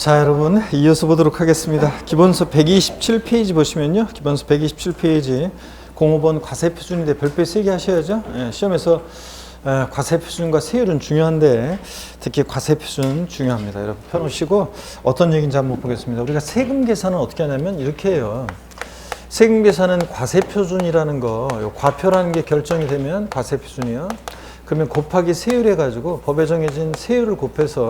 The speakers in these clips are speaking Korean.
자, 여러분 이어서 보도록 하겠습니다. 기본서 127페이지 보시면요. 기본서 127페이지 공업원 과세표준인데 별표 3개 하셔야죠. 시험에서 과세표준과 세율은 중요한데 특히 과세표준 중요합니다. 여러분 펴놓으시고 어떤 얘기인지 한번 보겠습니다. 우리가 세금 계산은 어떻게 하냐면 이렇게 해요. 세금 계산은 과세표준이라는 거, 과표라는 게 결정이 되면 과세표준이요. 그러면 곱하기 세율 해가지고 법에 정해진 세율을 곱해서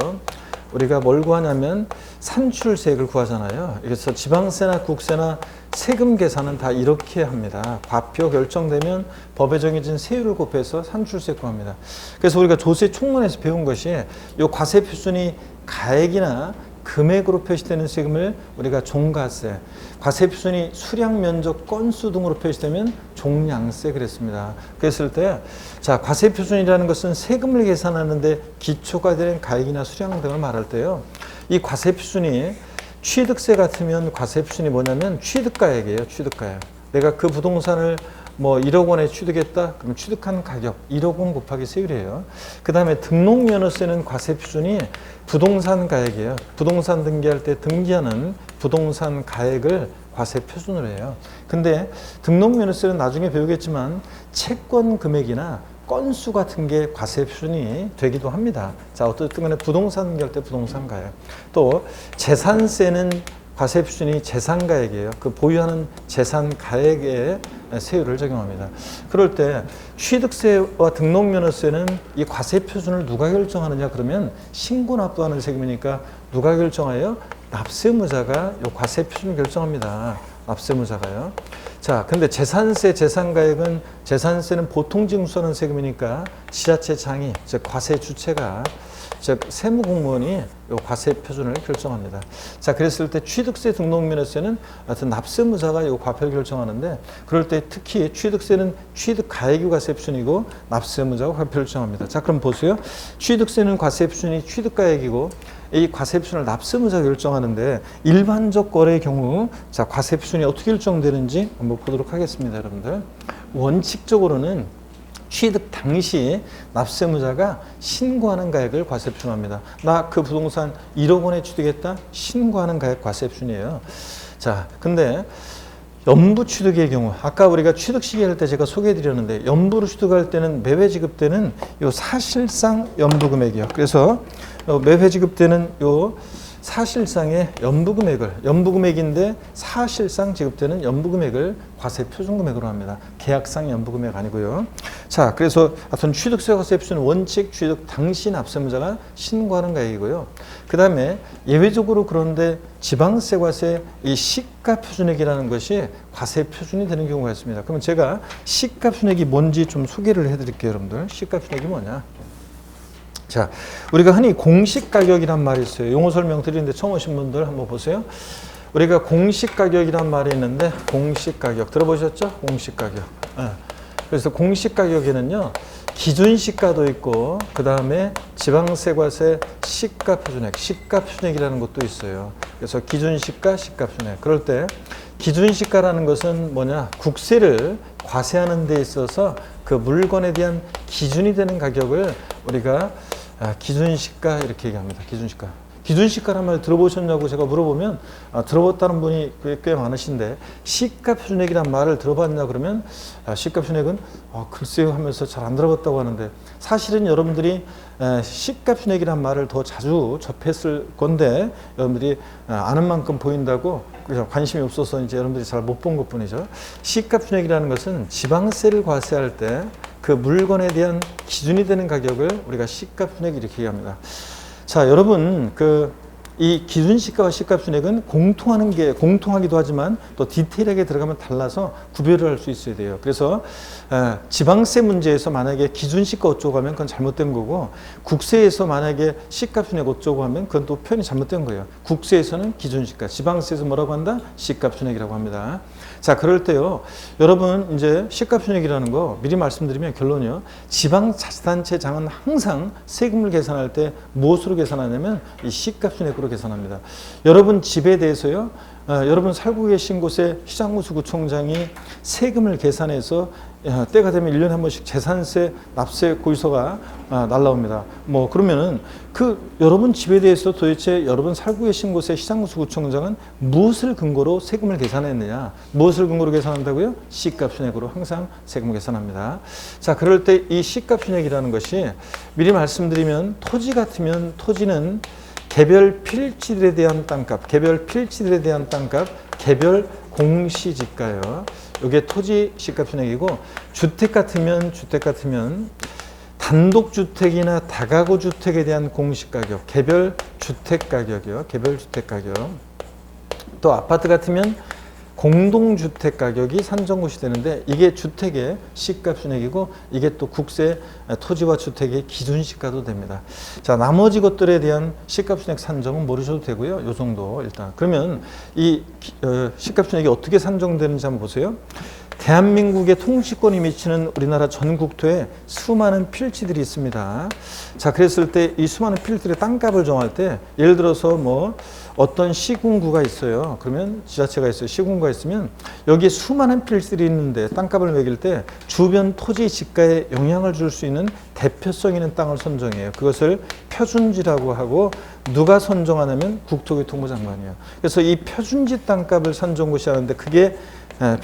우리가 뭘 구하냐면 산출세액을 구하잖아요. 그래서 지방세나 국세나 세금 계산은 다 이렇게 합니다. 과표 결정되면 법에 정해진 세율을 곱해서 산출세액 구합니다. 그래서 우리가 조세 총론에서 배운 것이 이 과세표준이 가액이나 금액으로 표시되는 세금을 우리가 종가세, 과세표준이 수량, 면적, 건수 등으로 표시되면 종량세 그랬습니다. 그랬을 때, 자, 과세표준이라는 것은 세금을 계산하는데 기초가 되는 가액이나 수량 등을 말할 때요. 이 과세표준이 취득세 같으면 과세표준이 뭐냐면 취득가액이에요. 취득가액. 내가 그 부동산을 뭐 1억 원에 취득했다? 그럼 취득한 가격 1억 원 곱하기 세율이에요. 그 다음에 등록면허세는 과세표준이 부동산 가액이에요. 부동산 등기할 때 등기하는 부동산 가액을 과세표준으로 해요. 근데 등록면허세는 나중에 배우겠지만 채권 금액이나 건수 같은 게 과세표준이 되기도 합니다. 자, 어떻든 간에 부동산 등기할 때 부동산 가액. 또 재산세는 과세표준이 재산가액이에요. 그 보유하는 재산가액에 세율을 적용합니다. 그럴 때 취득세와 등록면허세는 이 과세표준을 누가 결정하느냐 그러면 신고납부하는 세금이니까 누가 결정하여? 납세무자가 이 과세표준을 결정합니다. 납세무자가요. 자, 근데 재산세, 재산가액은 재산세는 보통징수하는 세금이니까 지자체 장이, 즉 과세 주체가 즉 세무공무원이 이 과세표준을 결정합니다. 자, 그랬을 때 취득세, 등록면허세는 하여튼 납세무자가 이 과표를 결정하는데 그럴 때 특히 취득세는 취득가액이 과세표준이고 납세무자가 과표를 결정합니다. 자, 그럼 보세요. 취득세는 과세표준이 취득가액이고 이 과세표준을 납세무자가 결정하는데 일반적 거래의 경우 자, 과세표준이 어떻게 결정되는지 한번 보도록 하겠습니다, 여러분들. 원칙적으로는 취득 당시 납세무자가 신고하는 가액을 과세표준합니다. 나 그 부동산 1억 원에 취득했다? 신고하는 가액 과세표준이에요. 자, 근데 연부 취득의 경우 아까 우리가 취득 시기 할 때 제가 소개해 드렸는데 연부로 취득할 때는 매회 지급 때는 요 사실상 연부 금액이요. 그래서 매회 지급 때는 요 사실상의 연부금액인데 사실상 지급되는 연부금액을 과세표준금액으로 합니다. 계약상 연부금액 아니고요. 자, 그래서 하여튼 취득세 과세표준은 원칙 취득 당시 납세무자가 신고하는 가액이고요. 그 다음에 예외적으로 그런데 지방세 과세 이 시가표준액이라는 것이 과세표준이 되는 경우가 있습니다. 그러면 제가 시가표준액이 뭔지 좀 소개를 해드릴게요, 여러분들. 시가표준액이 뭐냐? 자, 우리가 흔히 공시가격이란 말이 있어요. 용어 설명 드리는데 처음 오신 분들 한번 보세요. 우리가 공시가격이란 말이 있는데 공시가격 들어보셨죠? 공시가격. 그래서 공시가격에는요. 기준시가도 있고 그 다음에 지방세과세 시가표준액, 시가표준액이라는 것도 있어요. 그래서 기준시가, 시가표준액. 그럴 때 기준시가라는 것은 뭐냐? 국세를 과세하는 데 있어서 그 물건에 대한 기준이 되는 가격을 우리가 기준시가 이렇게 얘기합니다. 기준시가. 기준시가란 말 들어보셨냐고 제가 물어보면 들어봤다는 분이 꽤 많으신데 시가표준액이란 말을 들어봤냐 그러면 시가표준액은 글쎄요 하면서 잘 안 들어봤다고 하는데 사실은 여러분들이 시가표준액이란 말을 더 자주 접했을 건데 여러분들이 아는 만큼 보인다고 관심이 없어서 이제 여러분들이 잘 못 본 것뿐이죠. 시가표준액이라는 것은 지방세를 과세할 때 그 물건에 대한 기준이 되는 가격을 우리가 시가표준액 이렇게 얘기합니다. 자, 여러분 이 기준시가와 시가표준액은 공통하기도 하지만 또 디테일하게 들어가면 달라서 구별을 할 수 있어야 돼요. 그래서 지방세 문제에서 만약에 기준시가 어쩌고 하면 그건 잘못된 거고 국세에서 만약에 시가표준액 어쩌고 하면 그건 또 표현이 잘못된 거예요. 국세에서는 기준시가, 지방세에서 뭐라고 한다? 시가표준액이라고 합니다. 자, 그럴 때요. 여러분 이제 시가표준액이라는 거 미리 말씀드리면 결론이요. 지방자치단체장은 항상 세금을 계산할 때 무엇으로 계산하냐면 이 시가표준액으로 계산합니다. 여러분 집에 대해서요. 여러분 살고 계신 곳에 시장구수구청장이 세금을 계산해서 때가 되면 1년에 한 번씩 재산세, 납세 고의서가 날라옵니다. 뭐 그러면은 여러분 집에 대해서 도대체 여러분 살고 계신 곳의 시장구청장은 무엇을 근거로 세금을 계산했느냐? 무엇을 근거로 계산한다고요? 시가 순액으로 항상 세금을 계산합니다. 자, 그럴 때 이 시가 순액이라는 것이 미리 말씀드리면 토지 같으면 토지는 개별 필지들에 대한 땅값, 개별 공시지가요. 이게 토지 시가 순액이고, 주택 같으면 단독주택이나 다가구 주택에 대한 공시가격, 개별 주택 가격이요. 개별 주택 가격. 또 아파트 같으면 공동주택 가격이 산정고시 되는데, 이게 주택의 시가 순액이고, 이게 또 국세 토지와 주택의 기준시가도 됩니다. 자, 나머지 것들에 대한 시가 순액 산정은 모르셔도 되고요. 요 정도 일단. 그러면 이 시가 순액이 어떻게 산정되는지 한번 보세요. 대한민국의 통치권이 미치는 우리나라 전국토에 수많은 필지들이 있습니다. 자, 그랬을 때 이 수많은 필지들의 땅값을 정할 때, 예를 들어서 뭐 어떤 시군구가 있어요. 그러면 지자체가 있어요. 시군구가 있으면 여기에 수많은 필지들이 있는데 땅값을 매길 때 주변 토지 지가에 영향을 줄 수 있는 대표성 있는 땅을 선정해요. 그것을 표준지라고 하고, 누가 선정하냐면 국토교통부 장관이에요. 그래서 이 표준지 땅값을 산정고시 하는데, 그게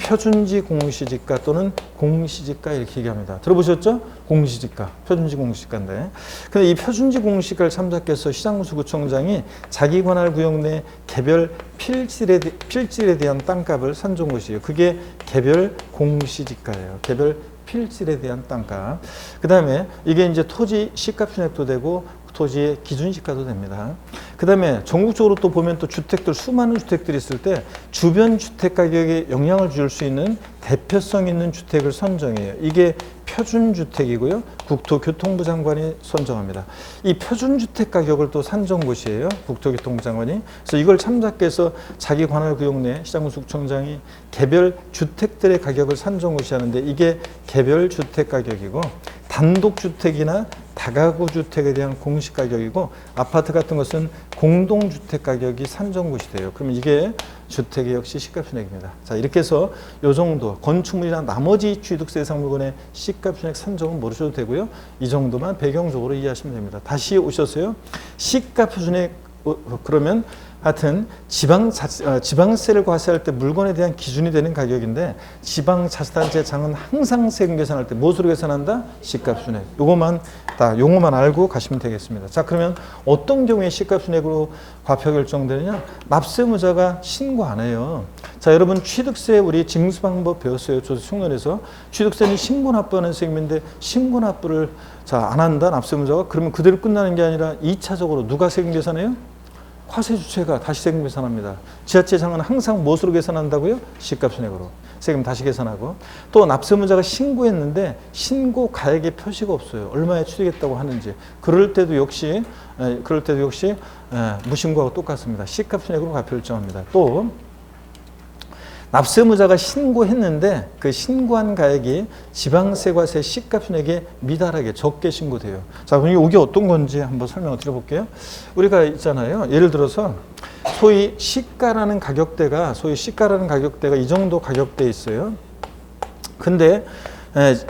표준지 공시지가 또는 공시지가 이렇게 얘기합니다. 들어보셨죠? 공시지가, 표준지 공시지가인데, 근데 이 표준지 공시지가를 참작해서 시장구청장이 자기 관할 구역 내 개별 필지에 대한 땅값을 산정고시예요. 그게 개별 공시지가예요. 개별 필지에 대한 땅값. 그 다음에 이게 이제 토지 시가 순액도 되고, 토지의 기준시가도 됩니다. 그 다음에 전국적으로 또 보면 또 주택들, 수많은 주택들이 있을 때 주변 주택 가격에 영향을 줄 수 있는 대표성 있는 주택을 선정해요. 이게 표준주택이고요. 국토교통부 장관이 선정합니다. 이 표준주택 가격을 또 산정고시예요. 국토교통부 장관이. 그래서 이걸 참작해서 자기 관할 구역 내 시장구청장이 개별 주택들의 가격을 산정고시하는데, 이게 개별 주택 가격이고, 단독주택이나 다가구 주택에 대한 공시가격이고, 아파트 같은 것은 공동주택 가격이 산정고시 돼요. 그러면 이게 주택의 역시 시가순액입니다. 자, 이렇게 해서 요 정도 건축물이나 나머지 취득세상 물건의 시가순액 산정은 모르셔도 되고요. 이 정도만 배경적으로 이해하시면 됩니다. 다시 오셔서요. 시가순액 그러면 하여튼 지방세를 과세할 때 물건에 대한 기준이 되는 가격인데, 지방자치단체장은 항상 세금 계산할 때 무엇으로 계산한다? 시가순액. 요거만 다 용어만 알고 가시면 되겠습니다. 자, 그러면 어떤 경우에 시가순액으로 과표 결정되느냐? 납세무자가 신고 안 해요. 자, 여러분 취득세 우리 징수 방법 배웠어요. 저도 총론에서. 취득세는 신고 납부하는 세금인데, 신고 납부를 안 한다 납세무자가. 그러면 그대로 끝나는 게 아니라 2차적으로 누가 세금 계산해요? 과세 주체가 다시 세금 계산합니다. 지자체장은 항상 무엇으로 계산한다고요? 시가순액으로 세금 다시 계산하고, 또 납세무자가 신고했는데 신고 가액의 표시가 없어요. 얼마에 취득했다고 하는지. 그럴 때도 역시 무신고하고 똑같습니다. 시가순액으로 과표 결정합니다. 또 납세무자가 신고했는데 그 신고한 가액이 지방세과세 시가순액에 미달하게 적게 신고돼요. 자, 그럼 이게 어떤 건지 한번 설명을 드려볼게요. 우리가 있잖아요. 예를 들어서 소위 시가라는 가격대가 이 정도 가격대에 있어요. 근데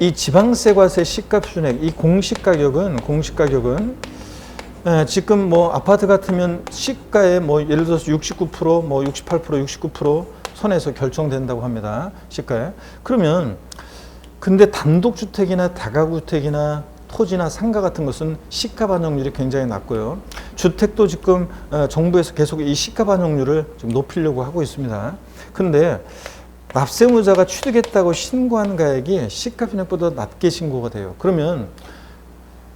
이 지방세과세 시가순액, 이 공시가격은 지금 뭐 아파트 같으면 시가에 뭐 예를 들어서 69%, 뭐 68%, 69% 선에서 결정된다고 합니다. 시가에. 그러면 근데 단독주택이나 다가구주택이나 토지나 상가 같은 것은 시가 반영률이 굉장히 낮고요. 주택도 지금 정부에서 계속 이 시가 반영률을 좀 높이려고 하고 있습니다. 근데 납세무자가 취득했다고 신고한 가액이 시가순액보다 낮게 신고가 돼요. 그러면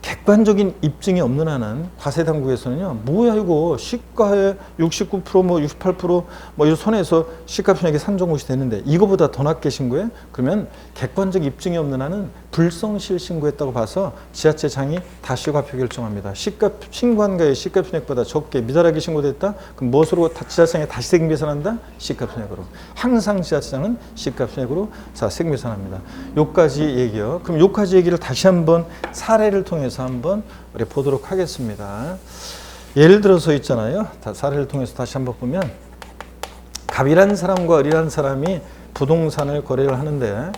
객관적인 입증이 없는 한은 과세당국에서는요, 뭐야 이거 시가에 69% 뭐 68% 뭐 이 선에서 시가순액이 산정고시 되는데 이거보다 더 낮게 신고해? 그러면 객관적 입증이 없는 한은 불성실 신고했다고 봐서 지자체장이 다시 과표 결정합니다. 신고한 가액 시가순액보다 적게 미달하게 신고됐다? 그럼 무엇으로 지자체장이 다시 세금 계산한다? 시가순액으로. 항상 지자체장은 시가순액으로 세금 계산합니다. 요까지 얘기요. 그럼 요까지 얘기를 다시 한번 사례를 통해서 한번 우리 보도록 하겠습니다. 예를 들어서 있잖아요. 사례를 통해서 다시 한번 보면, 갑이라는 사람과 을이라는 사람이 부동산을 거래를 하는데,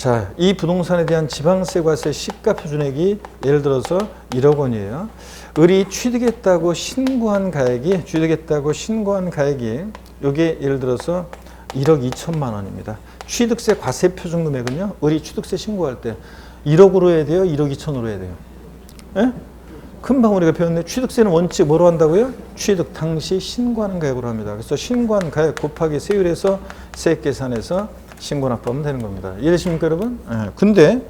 자, 이 부동산에 대한 지방세 과세 시가 표준액이 예를 들어서 1억 원이에요. 을이 취득했다고 신고한 가액이 요게 예를 들어서 1억 2천만 원입니다. 취득세 과세 표준 금액은요. 을이 취득세 신고할 때 1억으로 해야 돼요? 1억 2천으로 해야 돼요? 예? 금방 우리가 배웠네. 취득세는 원칙 뭐로 한다고요? 취득 당시 신고하는 가액으로 합니다. 그래서 신고한 가액 곱하기 세율에서 세액 계산해서 신고 납부하면 되는 겁니다. 이해되십니까, 여러분? 예. 근데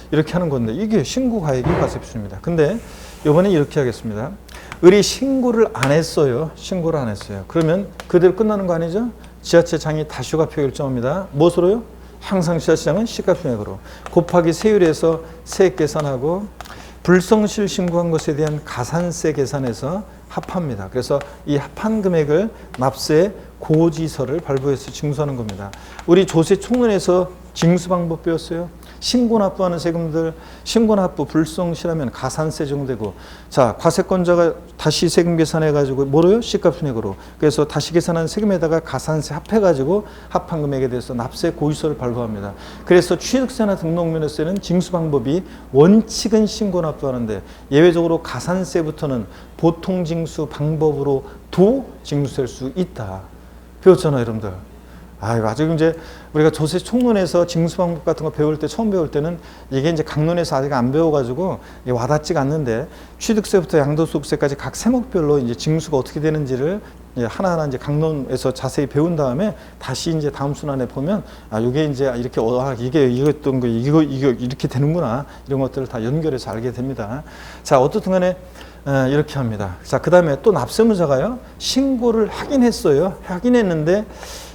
이렇게 하는 건데 이게 신고 가액이 과세 표준입니다. 근데 이번에 이렇게 하겠습니다. 을이 신고를 안 했어요. 그러면 그대로 끝나는 거 아니죠? 지자체장이 다시가표 결정합니다. 무엇으로요? 항상 지자체장은 시가표준액으로 곱하기 세율에서 세액 계산하고 불성실 신고한 것에 대한 가산세 계산해서 합합니다. 그래서 이 합한 금액을 납세 고지서를 발부해서 징수하는 겁니다. 우리 조세 총론에서 징수 방법 배웠어요. 신고 납부하는 세금들, 신고 납부 불성실하면 가산세 적용되고, 자, 과세권자가 다시 세금 계산해가지고 뭐로요? 시가표준액으로. 그래서 다시 계산한 세금에다가 가산세 합해가지고 합한 금액에 대해서 납세 고지서를 발부합니다. 그래서 취득세나 등록면허세는 징수 방법이 원칙은 신고 납부하는데 예외적으로 가산세부터는 보통 징수 방법으로도 징수될 수 있다. 배웠잖아요, 여러분들. 아이고, 아직 이제 우리가 조세 총론에서 징수 방법 같은 거 배울 때, 처음 배울 때는 이게 이제 강론에서 아직 안 배워가지고 와닿지가 않는데, 취득세부터 양도소득세까지 각 세목별로 이제 징수가 어떻게 되는지를 이제 하나하나 이제 강론에서 자세히 배운 다음에 다시 이제 다음 순환에 보면, 아, 이게 이제 이렇게, 이게 이것던 거, 이거 이렇게 되는구나. 이런 것들을 다 연결해서 알게 됩니다. 자, 어떻든 간에 이렇게 합니다. 자, 그 다음에 또 납세무자가요, 신고를 하긴 했어요. 하긴 했는데,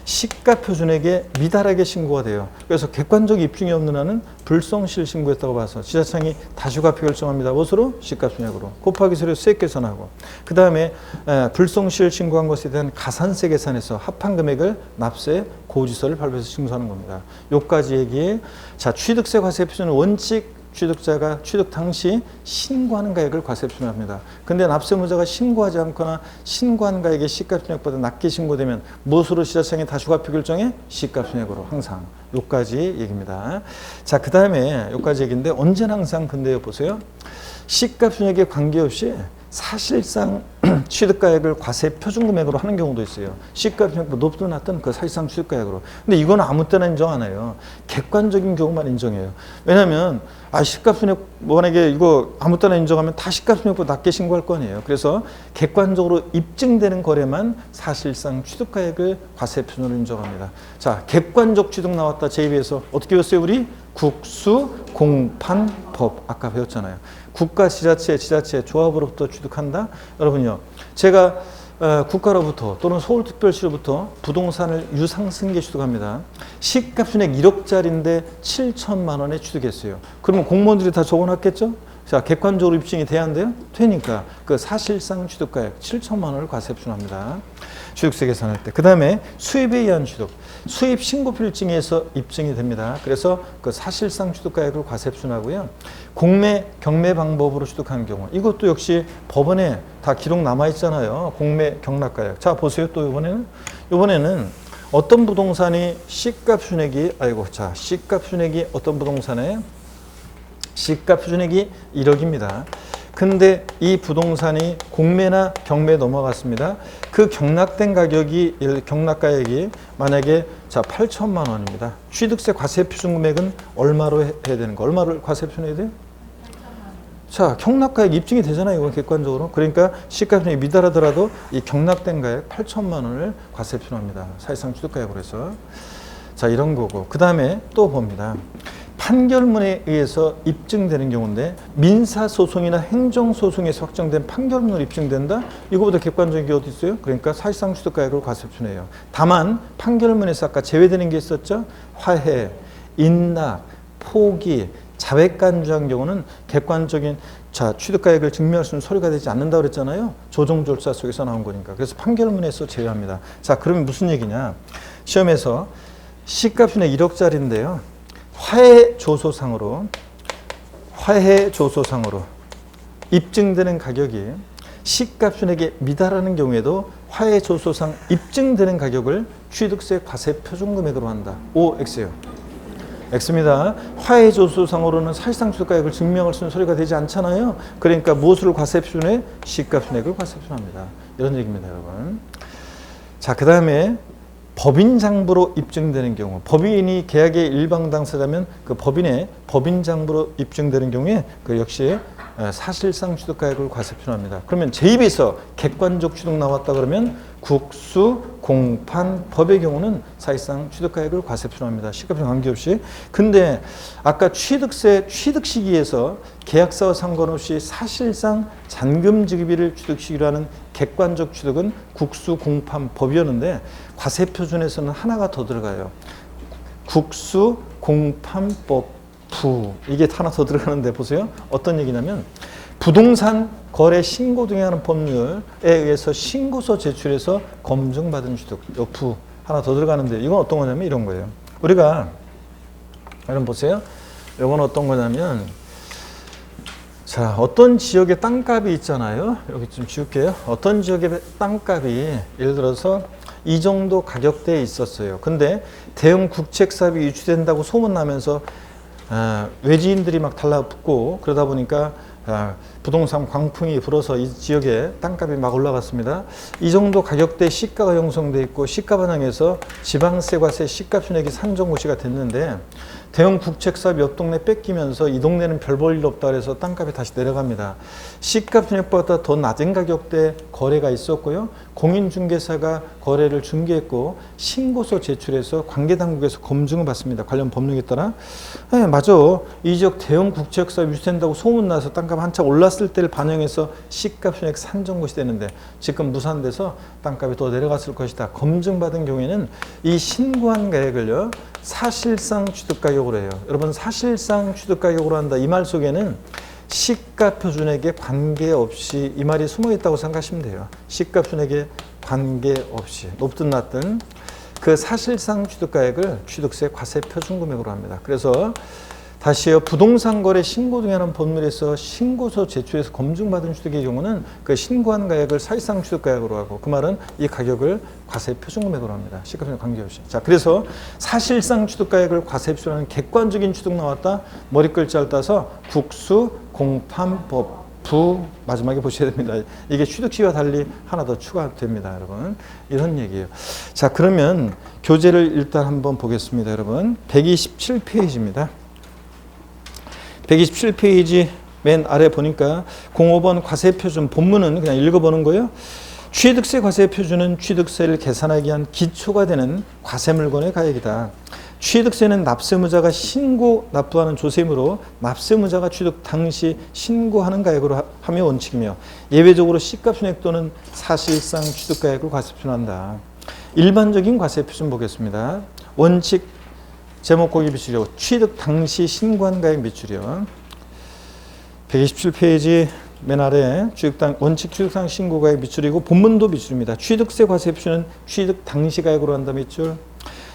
시가표준액에 미달하게 신고가 돼요. 그래서 객관적 입증이 없는 한은 불성실 신고했다고 봐서 지자체장이 다시가표 결정합니다. 무엇으로? 시가표준액으로. 곱하기 세율 세액 계산하고. 그 다음에 불성실 신고한 것에 대한 가산세 계산해서 합한 금액을 납세 고지서를 발부해서 징수하는 겁니다. 요까지 얘기에, 자, 취득세 과세 표준은 원칙 취득자가 취득 당시 신고하는 가액을 과세 표준합니다. 근데 납세무자가 신고하지 않거나 신고한 가액이 시가표준액보다 낮게 신고되면 무엇으로 지자체장이 다시가표 결정해? 시가표준액으로 항상. 요까지 얘기입니다. 자, 그 다음에 요까지 얘기인데 언제나 항상 근데 보세요. 시가표준액에 관계없이 사실상 취득가액을 과세 표준금액으로 하는 경우도 있어요. 시가표준액보다 높든 낮든 그 사실상 취득가액으로. 근데 이건 아무 때나 인정 안 해요. 객관적인 경우만 인정해요. 왜냐하면 시가표준액 만약에 이거 아무 때나 인정하면 다 시가표준액보다 낮게 신고할 거 아니에요. 그래서 객관적으로 입증되는 거래만 사실상 취득가액을 과세 표준으로 인정합니다. 자, 객관적 취득 나왔다. 제2에서 어떻게 배웠어요, 우리? 국수공판법 아까 배웠잖아요. 국가, 지자체, 조합으로부터 취득한다. 여러분요, 제가 국가로부터 또는 서울특별시로부터 부동산을 유상승계 취득합니다. 시가표준액 1억짜리인데 7천만 원에 취득했어요. 그러면 공무원들이 다 적어놨겠죠? 자, 객관적으로 입증이 돼야 한대요? 되니까 그 사실상 취득가액 7천만 원을 과세 표준합니다. 취득세 계산할 때. 그 다음에 수입에 의한 취득. 수입 신고필증에서 입증이 됩니다. 그래서 그 사실상 취득가액을 과세 표준하고요. 공매, 경매 방법으로 취득한 경우. 이것도 역시 법원에 다 기록 남아있잖아요. 공매, 경락가액. 자, 보세요. 또 이번에는 어떤 부동산이 시가표준액이, 시가표준액이 어떤 부동산에 시가표준액이 1억입니다. 근데 이 부동산이 공매나 경매에 넘어갔습니다. 그 경락된 가격이, 경락가액이 만약에 8천만 원입니다. 취득세 과세 표준 금액은 얼마로 해야 되는 거? 얼마를 과세 표준해야 돼요? 자, 경락가액 입증이 되잖아요. 이건 객관적으로. 그러니까 시가표준액이 미달하더라도 이 경락된 가액 8천만 원을 과세 표준합니다. 사실상 취득가액으로 해서. 자, 이런 거고. 그 다음에 또 봅니다. 판결문에 의해서 입증되는 경우인데, 민사소송이나 행정소송에서 확정된 판결문으로 입증된다? 이거보다 객관적인 게 어디 있어요? 그러니까 사실상 취득가액을 과세 표준해요. 다만 판결문에서 아까 제외되는 게 있었죠? 화해, 인락, 포기, 자백간주한 경우는 객관적인 취득가액을 증명할 수 있는 서류가 되지 않는다고 그랬잖아요. 조정 절차 속에서 나온 거니까. 그래서 판결문에서 제외합니다. 자, 그러면 무슨 얘기냐? 시험에서 시가표준액 1억짜리인데요. 화해 조소상으로 입증되는 가격이 시가표준액에 미달하는 경우에도 화해 조소상 입증되는 가격을 취득세 과세 표준금액으로 한다. OX예요. X입니다. 화해조수상으로는 사실상 취득가액을 증명할 수 있는 소리가 되지 않잖아요. 그러니까 무엇을 과세표준에? 시가순액을 과세표준합니다. 이런 얘기입니다, 여러분. 자, 그 다음에 법인장부로 입증되는 경우, 법인이 계약의 일방 당사자면 그 법인의 법인장부로 입증되는 경우에 그 역시 사실상 취득가액을 과세표준합니다. 그러면 제2에서 객관적 취득 나왔다 그러면 국수, 공판, 법의 경우는 사실상 취득가액을 과세표준합니다. 시가표준 관계없이. 근데 아까 취득세 취득 시기에서 계약사와 상관없이 사실상 잔금 지급일을 취득 시기로 하는 객관적 취득은 국수, 공판, 법이었는데 과세표준에서는 하나가 더 들어가요. 국수, 공판, 법, 부. 이게 하나 더 들어가는데 보세요. 어떤 얘기냐면 부동산 거래 신고 등에 하는 법률에 의해서 신고서 제출해서 검증받은 취득, 부 하나 더 들어가는데 이건 어떤 거냐면 이런 거예요. 우리가 여러분 보세요. 이건 어떤 거냐면 자, 어떤 지역의 땅값이 있잖아요. 여기 좀 지울게요. 어떤 지역의 땅값이 예를 들어서 이 정도 가격대에 있었어요. 근데 대형 국책 사업이 유치된다고 소문나면서 외지인들이 막 달라붙고 그러다 보니까 부동산 광풍이 불어서 이 지역에 땅값이 막 올라갔습니다. 이 정도 가격대 시가가 형성돼 있고 시가 반영해서 지방세과세 시가순액이 산정고시가 됐는데 대형 국책사업 옆 동네 뺏기면서 이 동네는 별 볼 일 없다 그래서 땅값이 다시 내려갑니다. 시가순액보다 더 낮은 가격대 거래가 있었고요. 공인중개사가 거래를 중개했고 신고서 제출해서 관계당국에서 검증을 받습니다. 관련 법령에 따라. 네, 맞아. 이 지역 대형 국책사업 유치된다고 소문나서 땅값 한참 올랐을 때를 반영해서 시가순액 산정고시 되는데 지금 무산돼서 땅값이 더 내려갔을 것이다. 검증받은 경우에는 이 신고한 가액을요. 사실상 취득가격으로 해요. 여러분 사실상 취득가격으로 한다. 이 말 속에는 시가표준액에 관계없이 이 말이 숨어있다고 생각하시면 돼요. 시가표준액에 관계없이 높든 낮든 그 사실상 취득가액을 취득세 과세표준금액으로 합니다. 그래서 다시요. 부동산 거래 신고 등에 하는 법률에서 신고서 제출해서 검증받은 취득의 경우는 그 신고한 가액을 사실상 취득가액으로 하고 그 말은 이 가격을 과세표준금액으로 합니다. 시가표준 관계없이. 자, 그래서 사실상 취득가액을 과세표준하는 객관적인 취득 나왔다. 머리 글자를 따서 국수, 공판, 법, 부 마지막에 보셔야 됩니다. 이게 취득시와 달리 하나 더 추가됩니다, 여러분. 이런 얘기예요. 자, 그러면 교재를 일단 한번 보겠습니다, 여러분. 127페이지입니다. 127페이지 맨 아래 보니까 05번 과세표준 본문은 그냥 읽어보는 거예요. 취득세 과세표준은 취득세를 계산하기 위한 기초가 되는 과세물건의 가액이다. 취득세는 납세무자가 신고 납부하는 조세이므로 납세무자가 취득 당시 신고하는 가액으로 하며 원칙이며 예외적으로 시가순액 또는 사실상 취득가액을 과세표준한다. 일반적인 과세표준 보겠습니다. 원칙 제목 고기 비추려 취득 당시 신고한 가액 비추려 127페이지 맨 아래 원칙 취득상 신고 가액 비추리고 본문도 비추입니다. 취득세 과세표준은 취득 당시 가액으로 한다 밑줄.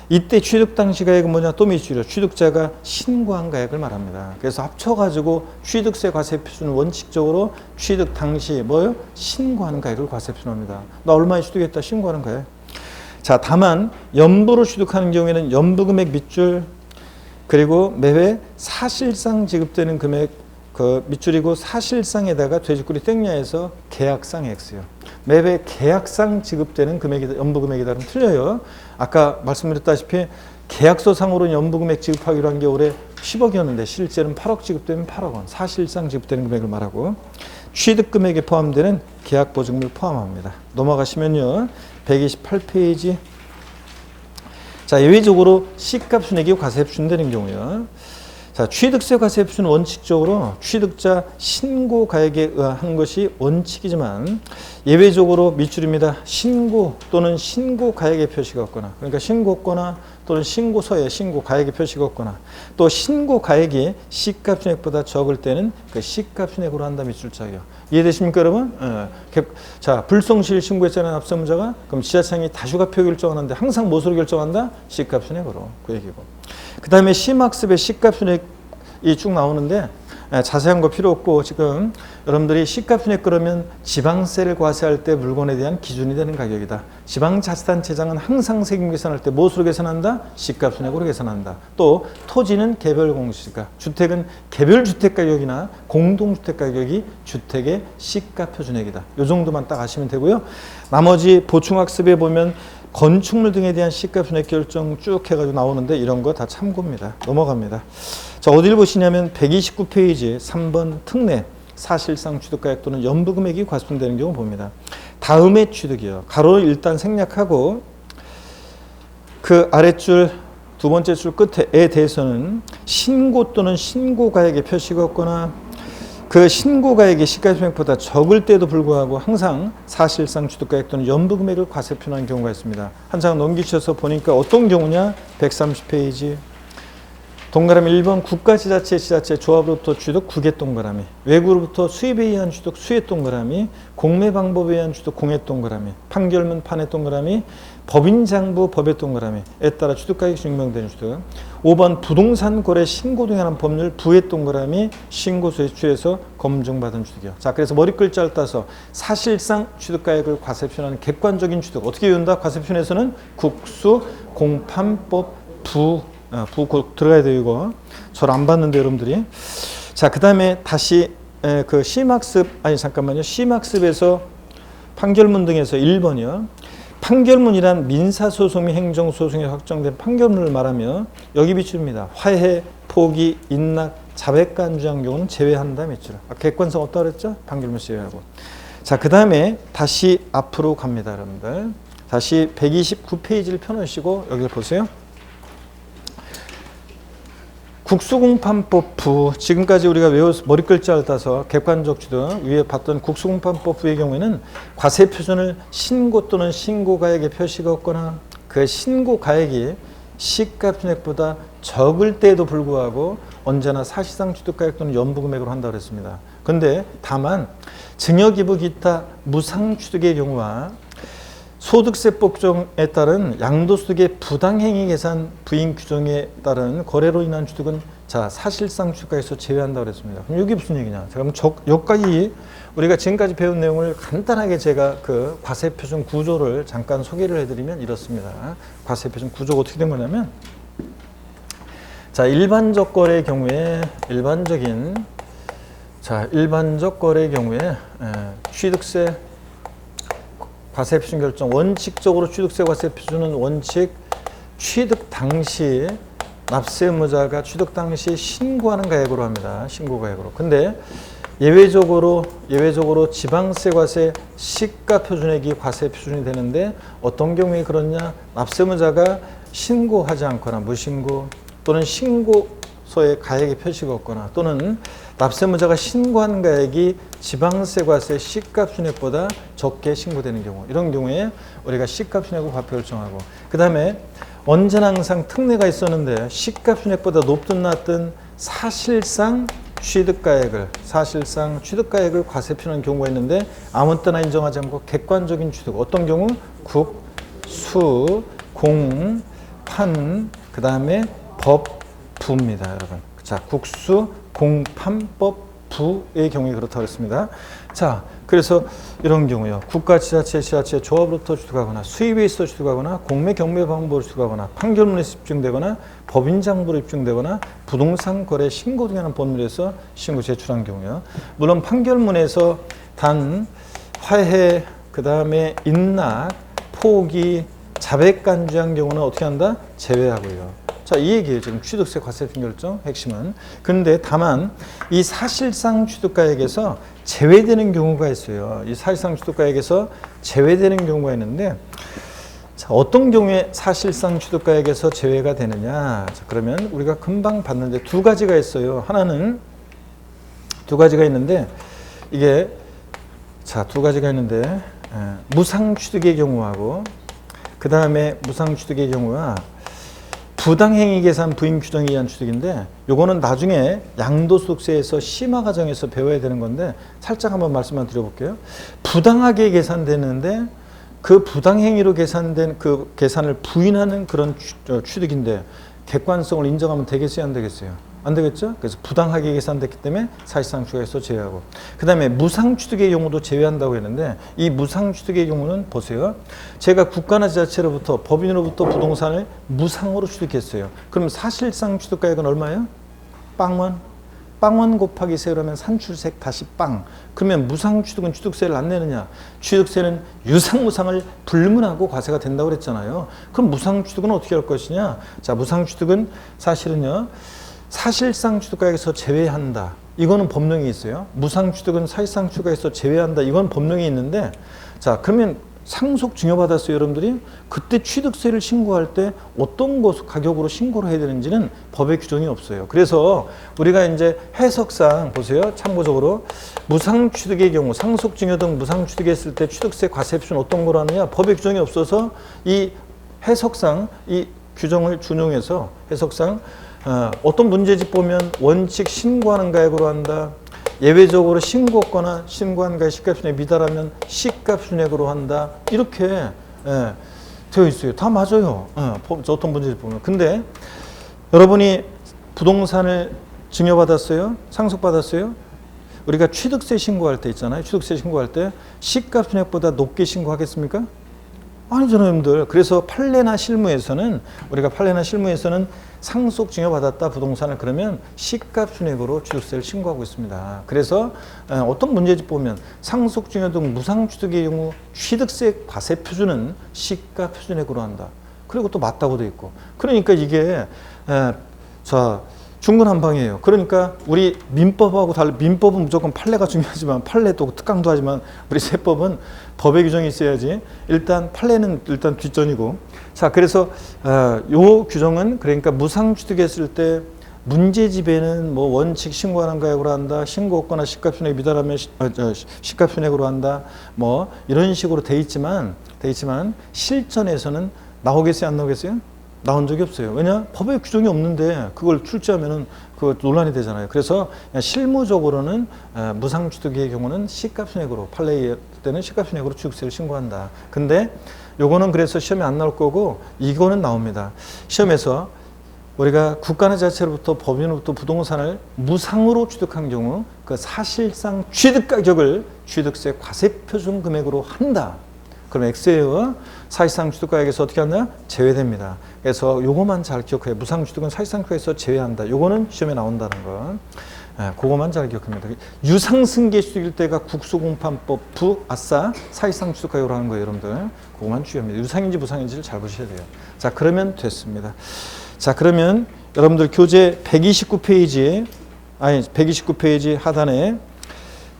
이때 취득 당시 가액은 뭐냐 또 밑줄이요. 취득자가 신고한 가액을 말합니다. 그래서 합쳐가지고 취득세 과세표준은 원칙적으로 취득 당시 뭐요? 신고하는 가액을 과세표준합니다. 나 얼마에 취득했다 신고하는 가액. 자, 다만 연부로 취득하는 경우에는 연부금액 밑줄 그리고 매회 사실상 지급되는 금액 그 밑줄이고 사실상에다가 돼지꼬리 땡야에서 계약상 X요. 매회 계약상 지급되는 금액이다. 연부금액이다. 그럼 틀려요. 아까 말씀드렸다시피 계약서상으로는 연부금액 지급하기로 한 게 올해 10억이었는데 실제는 8억 지급되면 8억 원. 사실상 지급되는 금액을 말하고 취득금액에 포함되는 계약보증금을 포함합니다. 넘어가시면요. 128페이지. 자, 예외적으로 시가순액이 과세표준되는 경우요. 자, 취득세 과세표준은 원칙적으로 취득자 신고 가액에 의한 것이 원칙이지만 예외적으로 밑줄입니다. 신고 또는 신고 가액의 표시가 없거나 그러니까 신고거나 또는 신고서에 신고 가액의 표시가 없거나 또 신고 가액이 시가순액보다 적을 때는 그 시가순액으로 한다 밑줄자예요. 이해되십니까 여러분? 자, 불성실 신고했잖아요 납세무자가. 그럼 지자청이 다슈가표 결정하는데 항상 무엇으로 결정한다? 시가순액으로. 그 얘기고. 그 다음에 심학습의 시가순액이 쭉 나오는데 자세한 거 필요 없고 지금 여러분들이 시가순액 그러면 지방세를 과세할 때 물건에 대한 기준이 되는 가격이다. 지방자치단체장은 항상 세금 계산할 때 무엇으로 계산한다? 시가순액으로 계산한다. 또 토지는 개별 공시지가, 주택은 개별 주택 가격이나 공동주택 가격이 주택의 시가표준액이다. 이 정도만 딱 아시면 되고요. 나머지 보충학습에 보면 건축물 등에 대한 시가순액 결정 쭉 해가지고 나오는데 이런 거 다 참고입니다. 넘어갑니다. 자, 어디를 보시냐면 129페이지 3번 특례 사실상 취득가액 또는 연부금액이 과세되는 경우 봅니다. 다음의 취득이요. 가로를 일단 생략하고 그 아랫줄 두 번째 줄 끝에 대해서는 신고 또는 신고가액의 표시가 없거나 그 신고가액이 시가순액보다 적을 때도 불구하고 항상 사실상 취득가액 또는 연부금액을 과세 표현하는 경우가 있습니다. 한 장 넘기셔서 보니까 어떤 경우냐? 130페이지 동그라미 1번 국가지자체, 지자체, 조합으로부터 취득 국외 동그라미, 외구로부터 수입에 의한 취득 수의 동그라미, 공매 방법에 의한 취득 공의 동그라미, 판결문 판의 동그라미, 법인장부 법의 동그라미에 따라 취득가액이 증명되는 취득. 5번 부동산 거래 신고 등에 관한 법률 부의 동그라미 신고서에 취해서 검증받은 취득이요. 자, 그래서 머리 글자를 따서 사실상 취득가액을 과세 표현하는 객관적인 취득 어떻게 외운다? 과세 표현에서는 국수 공판법 부 들어가야 돼요. 이거 절 안 봤는데 여러분들이. 자, 그 다음에 다시 그 시막습 시막습에서 판결문 등에서 1번이요. 판결문이란 민사소송 및 행정소송에 확정된 판결문을 말하며 여기 비춥니다. 화해, 포기, 인락, 자백간주한 경우는 제외한다. 밑줄. 객관성 없다고 그랬죠? 판결문 제외하고. 자, 그 다음에 다시 앞으로 갑니다. 여러분들. 다시 129페이지를 펴놓으시고 여기를 보세요. 국수공판법 부, 지금까지 우리가 외워서 머리 글자를 따서 객관적 취득 위에 봤던 국수공판법 부의 경우에는 과세 표준을 신고 또는 신고가액의 표시가 없거나 그 신고가액이 시가순액보다 적을 때에도 불구하고 언제나 사실상 취득가액 또는 연부금액으로 한다고 했습니다. 그런데 다만 증여기부 기타 무상취득의 경우와 소득세법정에 따른 양도소득의 부당행위 계산 부인 규정에 따른 거래로 인한 취득은 자 사실상 취득가액에서 제외한다고 그랬습니다. 그럼 이게 무슨 얘기냐? 자, 그럼 여기까지 우리가 지금까지 배운 내용을 간단하게 제가 그 과세표준 구조를 잠깐 소개를 해드리면 이렇습니다. 과세표준 구조가 어떻게 된 거냐면 자 일반적 거래의 경우에 일반적 거래의 경우에 취득세 과세 표준 결정 원칙적으로 취득세 과세 표준은 원칙 취득 당시 납세 의무자가 취득 당시 신고하는 가액으로 합니다. 신고 가액으로. 근데 예외적으로 지방세 과세 시가 표준액이 과세 표준이 되는데 어떤 경우에 그렇냐? 납세 의무자가 신고하지 않거나 무신고 또는 신고서에 가액의 표시가 없거나 또는 납세 의무자가 신고한 가액이 지방세 과세 시가 순액보다 적게 신고되는 경우 이런 경우에 우리가 시가 순액을 과표 결정하고 그 다음에 언제나 항상 특례가 있었는데 시가 순액보다 높든 낮든 사실상 취득가액을 과세 표현한 경우가 있는데 아무 때나 인정하지 않고 객관적인 취득 어떤 경우 국, 수, 공, 판 그 다음에 법, 부입니다 여러분. 자 국수 공판법 부의 경우에 그렇다고 했습니다. 자, 그래서 이런 경우요. 국가, 지자체, 조합으로부터 취득하거나 수입에 있어 취득하거나 공매, 경매 방법으로 취득하거나 판결문에서 입증되거나 법인장부로 입증되거나 부동산 거래 신고 등에 관한 법률에서 신고 제출한 경우요. 물론 판결문에서 단 화해, 그 다음에 인락, 포기, 자백간주한 경우는 어떻게 한다? 제외하고요. 자, 이 얘기예요. 지금 취득세 과세 결정 핵심은. 그런데 다만 이 사실상 취득가액에서 제외되는 경우가 있어요. 이 사실상 취득가액에서 제외되는 경우가 있는데 자, 어떤 경우에 사실상 취득가액에서 제외가 되느냐? 자, 그러면 우리가 금방 봤는데 두 가지가 있어요. 하나는 두 가지가 있는데 이게 자, 두 가지가 있는데 무상취득의 경우하고 그 다음에 무상취득의 경우와 부당행위 계산 부임 규정에 의한 취득인데 요거는 나중에 양도소득세에서 심화 과정에서 배워야 되는 건데 살짝 한번 말씀만 드려볼게요. 부당하게 계산되는데 그 부당행위로 계산된 그 계산을 부인하는 그런 취득인데 객관성을 인정하면 되겠어요 안 되겠어요? 안 되겠죠? 그래서 부당하게 계산됐기 때문에 사실상 추가해서 제외하고. 그 다음에 무상취득의 경우도 제외한다고 했는데 이 무상취득의 경우는 보세요. 제가 국가나 지자체로부터 법인으로부터 부동산을 무상으로 취득했어요. 그럼 사실상 취득가액은 얼마예요? 빵원. 빵원 곱하기 세로면 산출색 다시 빵. 그러면 무상취득은 취득세를 안 내느냐? 취득세는 유상무상을 불문하고 과세가 된다고 그랬잖아요. 그럼 무상취득은 어떻게 할 것이냐? 자, 무상취득은 사실은요. 사실상 취득가액에서 제외한다. 이거는 법령이 있어요. 무상취득은 사실상 취득가액에서 제외한다. 이건 법령이 있는데 자, 그러면 상속 증여받았어요, 여러분들이? 그때 취득세를 신고할 때 어떤 가격으로 신고를 해야 되는지는 법의 규정이 없어요. 그래서 우리가 이제 해석상 보세요. 참고적으로 무상취득의 경우 상속 증여 등 무상취득했을 때 취득세 과세 표준은 어떤 거로 하느냐? 법의 규정이 없어서 이 해석상 이 규정을 준용해서 해석상 어떤 문제집 보면 원칙 신고하는 가액으로 한다. 예외적으로 신고거나 신고한 가액 시가순액 미달하면 시가순액으로 한다. 이렇게 되어 있어요. 다 맞아요. 어떤 문제집 보면. 근데 여러분이 부동산을 증여받았어요? 상속받았어요? 우리가 취득세 신고할 때 있잖아요. 취득세 신고할 때 시가순액보다 높게 신고하겠습니까? 아니잖아요, 여러분들. 그래서 판례나 실무에서는 우리가 상속 증여받았다 부동산을 그러면 시가순액으로 취득세를 신고하고 있습니다. 그래서 어떤 문제집 보면 상속 증여 등 무상취득의 경우 취득세 과세 표준은 시가표준액으로 한다. 그리고 또 맞다고 돼 있고. 그러니까 이게 중구난방이에요. 그러니까 우리 민법하고 달리 민법은 무조건 판례가 중요하지만 판례 또 특강도 하지만 우리 세법은 법의 규정이 있어야지. 일단 판례는 일단 뒷전이고. 자, 그래서 요 규정은 그러니까 무상취득했을 때 문제집에는 뭐 원칙 신고하는 가액으로 한다. 신고 없거나 시가순액 미달하면 시가순액으로 한다. 뭐 이런 식으로 돼 있지만 실전에서는 나오겠어요, 안 나오겠어요? 나온 적이 없어요. 왜냐? 법의 규정이 없는데 그걸 출제하면은 그 논란이 되잖아요. 그래서 실무적으로는 무상취득의 경우는 시가순액으로 판례 때는 시가순액으로 취득세를 신고한다. 근데 요거는 그래서 시험에 안 나올 거고 이거는 나옵니다. 시험에서 우리가 국가나 지자체로부터 법인으로부터 부동산을 무상으로 취득한 경우 그 사실상 취득 가격을 취득세 과세 표준 금액으로 한다. 그럼 X의 사실상 취득가액에서 어떻게 한다? 제외됩니다. 그래서 요거만 잘 기억해요. 무상취득은 사실상 취득에서 제외한다. 요거는 시험에 나온다는 거. 그거만 잘 기억합니다. 유상승계 취득일 때가 국수공판법 아싸 사실상 취득가액으로 하는 거예요, 여러분들. 그거만 주의합니다. 유상인지 무상인지를 잘 보셔야 돼요. 자, 그러면 됐습니다. 자, 그러면 여러분들 교재 129페이지 하단에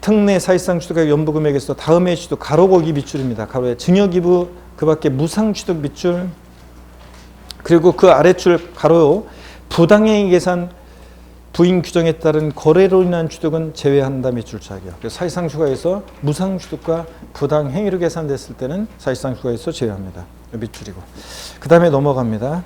특례 사실상 취득가액 연부금액에서 다음의 취득 가로 거기 밑줄입니다. 가로에 증여기부 그 밖에 무상취득 밑줄 그리고 그 아래줄 가로 부당행위 계산 부인 규정에 따른 거래로 인한 취득은 제외한다 밑줄 차기요. 그래서 사실상 추가해서 무상취득과 부당행위로 계산됐을 때는 사실상 추가해서 제외합니다. 밑줄이고 그 다음에 넘어갑니다.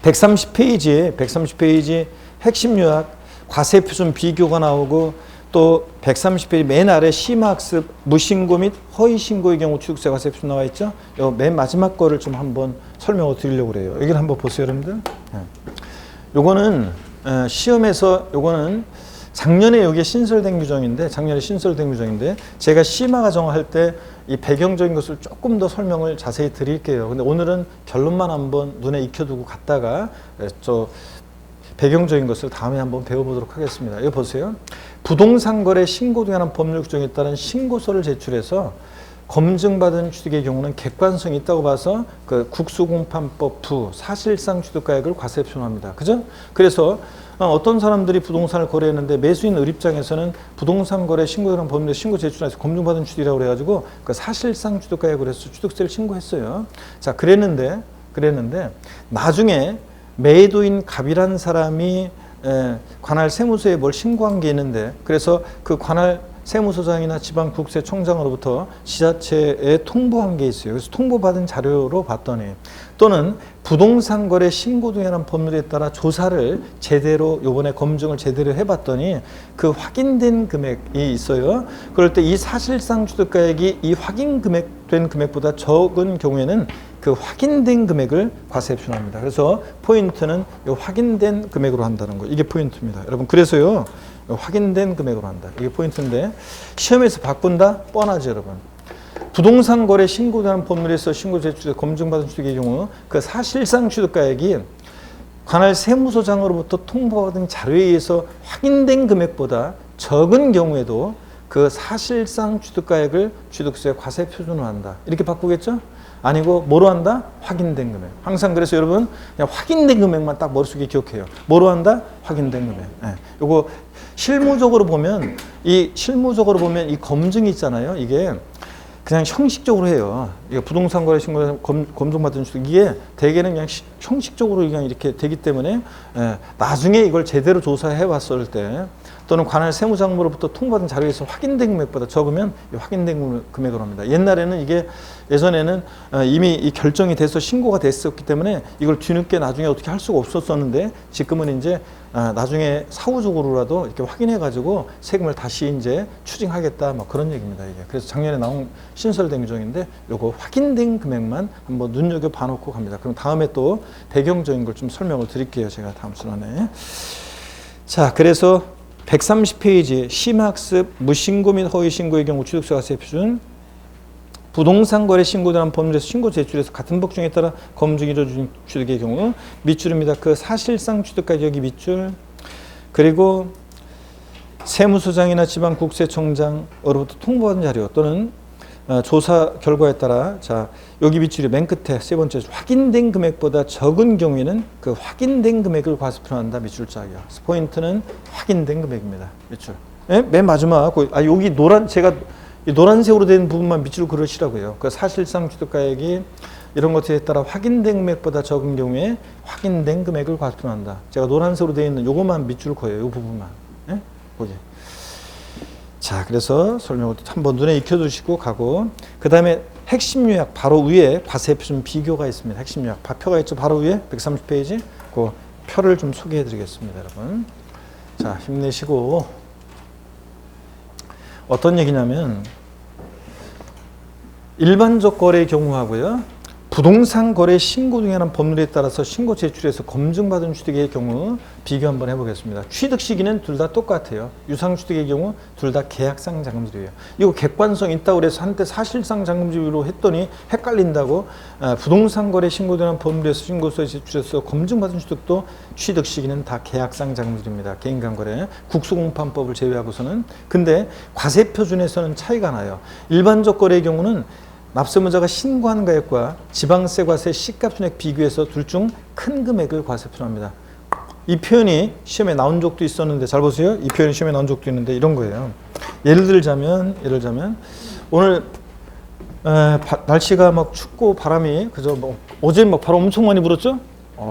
130페이지 핵심 요약 과세표준 비교가 나오고 또 130페이지 맨 아래 심화학습 무신고 및 허위신고의 경우 취득세 과세 표준 나와 있죠. 요 맨 마지막 거를 좀 한번 설명을 드리려고 그래요. 여기를 한번 보세요, 여러분들. 요거는 시험에서 요거는 작년에 여기에 신설된 규정인데 제가 심화 과정을 할 때 이 배경적인 것을 조금 더 설명을 자세히 드릴게요. 근데 오늘은 결론만 한번 눈에 익혀두고 갔다가 배경적인 것을 다음에 한번 배워보도록 하겠습니다. 여기 보세요. 부동산 거래 신고 등에 관한 법률 규정에 따른 신고서를 제출해서 검증받은 취득의 경우는 객관성이 있다고 봐서 그 국수공판법 사실상 취득가액을 과세 표준합니다. 그죠? 그래서 어떤 사람들이 부동산을 거래했는데 매수인 을 입장에서는 부동산 거래 신고에 관한 법률 신고 제출해서 검증받은 취득이라고 그래가지고 그 사실상 취득가액을 해서 취득세를 신고했어요. 자, 그랬는데 나중에 매도인 갑이란 사람이 관할 세무서에 뭘 신고한 게 있는데 그래서 그 관할 세무서장이나 지방국세청장으로부터 지자체에 통보한 게 있어요. 그래서 통보받은 자료로 봤더니 또는 부동산 거래 신고 등에 관한 법률에 따라 조사를 제대로 요번에 검증을 제대로 해봤더니 그 확인된 금액이 있어요. 그럴 때 이 사실상 취득가액이 이 확인된 금액보다 적은 경우에는 그 확인된 금액을 과세 표준합니다. 그래서 포인트는 이 확인된 금액으로 한다는 거. 이게 포인트입니다. 여러분 그래서요. 확인된 금액으로 한다. 이게 포인트인데 시험에서 바꾼다? 뻔하죠, 여러분. 부동산 거래 신고라는 법률에서 신고 제출에 검증받은 취득의 경우 그 사실상 취득가액이 관할 세무서장으로부터 통보받은 자료에 의해서 확인된 금액보다 적은 경우에도 그 사실상 취득가액을 취득세 과세 표준으로 한다. 이렇게 바꾸겠죠? 아니고 뭐로 한다? 확인된 금액. 항상 그래서 여러분 그냥 확인된 금액만 딱 머릿속에 기억해요. 뭐로 한다? 확인된 금액. 네. 요거 실무적으로 보면 이 검증이 있잖아요. 이게 그냥 형식적으로 해요. 이게 부동산 거래 신고 검증받은 취득 이게 대개는 그냥 형식적으로 그냥 이렇게 되기 때문에 나중에 이걸 제대로 조사해 봤을 때 또는 관할 세무장으로부터 통보받은 자료에서 확인된 금액보다 적으면 확인된 금액으로 합니다. 예전에는 이미 이 결정이 돼서 신고가 됐었기 때문에 이걸 뒤늦게 나중에 어떻게 할 수가 없었었는데 지금은 이제 나중에 사후적으로라도 이렇게 확인해 가지고 세금을 다시 이제 추징하겠다 뭐 그런 얘기입니다. 이게 그래서 작년에 나온 신설된 규정인데 요거 확인된 금액만 한번 눈여겨 봐놓고 갑니다. 그럼 다음에 또 배경적인 걸 좀 설명을 드릴게요. 제가 다음 시간에. 자, 그래서 130페이지 심학습 무신고 및 허위신고의 경우 취득세 과세 표준 부동산 거래 신고라는 법률에서 신고 제출에서 같은 법정에 따라 검증이 이루어진 취득의 경우 밑줄입니다. 그 사실상 취득가액 여기 밑줄 그리고 세무서장이나 지방국세청장으로부터 통보받은 자료 또는 조사 결과에 따라 자 여기 밑줄이 맨 끝에 세 번째 확인된 금액보다 적은 경우에는 그 확인된 금액을 과세 표준한다. 밑줄 짜기요. 포인트는 확인된 금액입니다. 밑줄. 예? 맨 마지막 여기 노란색으로 된 부분만 밑줄 그러시라고요. 그 사실상 취득가액이 이런 것들에 따라 확인된 금액보다 적은 경우에 확인된 금액을 과세 표준한다. 제가 노란색으로 되어 있는 요것만 밑줄 거예요. 요 부분만. 예? 거기. 자, 그래서 설명을 한번 눈에 익혀두시고 가고 그 다음에 핵심 요약 바로 위에 과세 표준 비교가 있습니다. 핵심 요약 표가 있죠. 바로 위에 130페이지 그 표를 좀 소개해 드리겠습니다. 여러분. 자, 힘내시고 어떤 얘기냐면 일반적 거래의 경우하고요. 부동산 거래 신고 등에 관한 법률에 따라서 신고 제출해서 검증받은 취득의 경우 비교 한번 해보겠습니다. 취득 시기는 둘 다 똑같아요. 유상 취득의 경우 둘 다 계약상 자금질이에요. 이거 객관성 있다고 그래서 한때 사실상 자금질로 했더니 헷갈린다고 부동산 거래 신고 등에 관한 법률에서 신고서에 제출해서 검증받은 취득도 취득 시기는 다 계약상 자금질입니다. 개인간 거래 국수공판법을 제외하고서는. 근데 과세 표준에서는 차이가 나요. 일반적 거래의 경우는 납세문자가 신고한 가액과 지방세 과세 시가표준액 비교해서 둘 중 큰 금액을 과세 표준합니다. 이 표현이 시험에 나온 적도 있었는데 잘 보세요. 이 표현이 시험에 나온 적도 있는데 이런 거예요. 예를 들자면 오늘 날씨가 막 춥고 바람이 그저 뭐 어제 막 바람 엄청 많이 불었죠.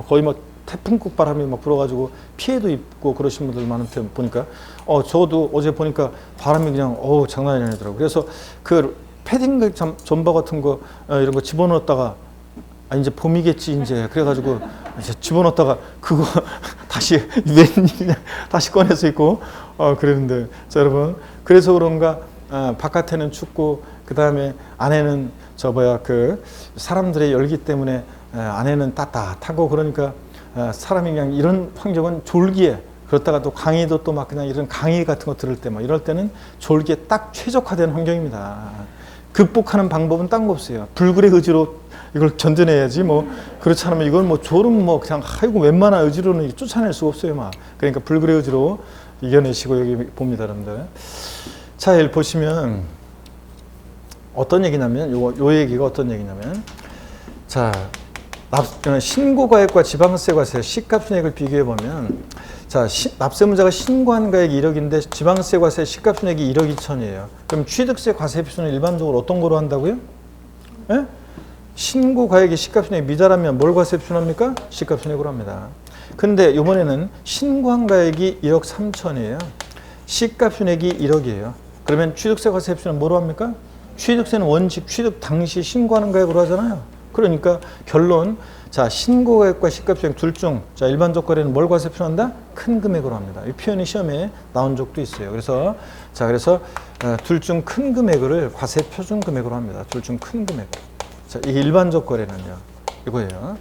거의 막 태풍급 바람이 막 불어가지고 피해도 입고 그러신 분들 많은데 보니까 저도 어제 보니까 바람이 그냥 장난이 아니더라고요. 그래서 그 패딩 점퍼 같은 거 이런 거 집어넣었다가 이제 봄이겠지 이제 그래가지고 이제 집어넣었다가 그거 다시 웬일이냐 다시 꺼내서 입고 그랬는데 자 여러분 그래서 그런가 바깥에는 춥고 그 다음에 안에는 그 사람들의 열기 때문에 안에는 따뜻하고 그러니까 사람이 그냥 이런 환경은 졸기에 그렇다가 또 강의도 또 막 그냥 이런 강의 같은 거 들을 때 막 이럴 때는 졸기에 딱 최적화된 환경입니다. 극복하는 방법은 딴 거 없어요. 불굴의 의지로 이걸 견뎌내야지 뭐 그렇지 않으면 이건 뭐 졸음 뭐 그냥 웬만한 의지로는 쫓아낼 수가 없어요 막. 그러니까 불굴의 의지로 이겨내시고 여기 봅니다 여러분들. 자 여기 보시면 어떤 얘기냐면 요 얘기가 어떤 얘기냐면 자 신고가액과 지방세과세 시가표준액을 비교해 보면 자 납세문자가 신고한 가액이 1억인데 지방세과세 시가표준액이 1억 2천이에요. 그럼 취득세 과세 표준은 일반적으로 어떤 거로 한다고요? 예? 신고가액이 시가표준액이 미달하면 뭘 과세 표준합니까? 시가표준액으로 합니다. 근데 이번에는 신고한 가액이 1억 3천이에요. 시가표준액이 1억이에요. 그러면 취득세 과세표준은 뭐로 합니까? 취득세는 원칙 취득 당시 신고하는 가액으로 하잖아요. 그러니까 결론, 자, 신고가액과 시가표준 둘 중, 자, 일반적 거래는 뭘 과세표준한다? 큰 금액으로 합니다. 이 표현이 시험에 나온 적도 있어요. 그래서 둘 중 큰 금액을 과세표준 금액으로 합니다. 둘 중 큰 금액. 자, 이게 일반적 거래는요. 이거예요.